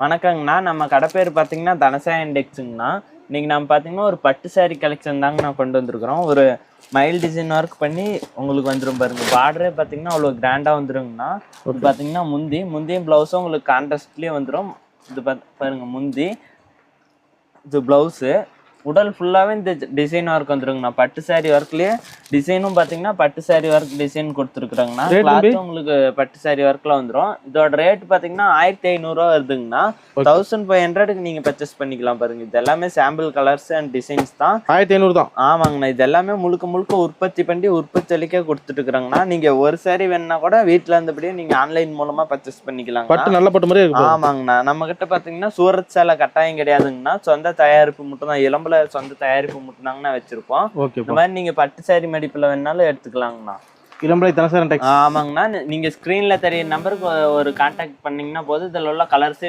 வணக்கங்கண்ணா. நம்ம கடை பேர் பார்த்தீங்கன்னா தனசா இண்டெக்ஸுங்கண்ணா. இன்னைக்கு நம்ம பார்த்தீங்கன்னா ஒரு பட்டு சாரி கலெக்ஷன் தாங்க நான் கொண்டு வந்திருக்கிறோம். ஒரு மயில் டிசைன் ஒர்க் பண்ணி உங்களுக்கு வந்துடும் பாருங்க. பார்டரே பார்த்தீங்கன்னா அவ்வளோ கிராண்டாக வந்துருங்கண்ணா. இது பார்த்தீங்கன்னா முந்தியும் ப்ளவுஸும் உங்களுக்கு கான்ட்ராஸ்ட்லேயே வந்துடும். இது பாருங்க முந்தி, இது ப்ளவுஸு. உடல் ஃபுல்லாகவே இந்த டிசைன் ஒர்க் வந்துருங்கண்ணா. பட்டு சாரி ஒர்க்லேயே டிசைனும் பார்த்தீங்கன்னா பட்டு சாரி ஒர்க் டிசைன் கொடுத்துருக்குறாங்கண்ணா. கிளாத்தும் உங்களுக்கு பட்டு சாரி ஒர்க்கில் வந்துடும். இதோட ரேட் பார்த்தீங்கன்னா 1500 வருதுங்கண்ணா. 1500க்கு நீங்கள் பர்ச்சேஸ் பண்ணிக்கலாம் பாருங்க. இது எல்லாமே சாம்பிள் கலர்ஸ் அண்ட் டிசைன்ஸ் தான். 1500 தான். ஆமாங்கண்ணா. இது எல்லாமே முழுக்க உற்பத்தி பண்ணி உற்பத்தி அளிக்க கொடுத்துட்டுருக்குறாங்கண்ணா. நீங்கள் ஒரு சாரி வேணுன்னா கூட வீட்டில் இருந்தபடியே நீங்கள் ஆன்லைன் மூலமாக பர்ச்சேஸ் பண்ணிக்கலாம். பட்டு நல்ல பட்டு மாதிரி இருக்கு. ஆமாங்கண்ணா. நம்ம கிட்ட பார்த்தீங்கன்னா சூரத் சேலை கட்டாயம் கிடையாதுங்கண்ணா. சொந்த தயாரிப்பு மட்டும் தான். இளம்பல சொந்த தயாரிப்பு மட்டும் தாங்கண்ணா வச்சிருப்போம். இந்த மாதிரி நீங்க பட்டு சாரி மடிப்புல வேணாலும் எடுத்துக்கலாங்கண்ணா. இளம்பலை தனசா இண்டெக்ஸ். ஆமாங்கண்ணா. நீங்க ஸ்கிரீன்ல தெரிய நம்பருக்கு ஒரு கான்டாக்ட் பண்ணீங்கன்னா போது இதில் உள்ள கலர்ஸே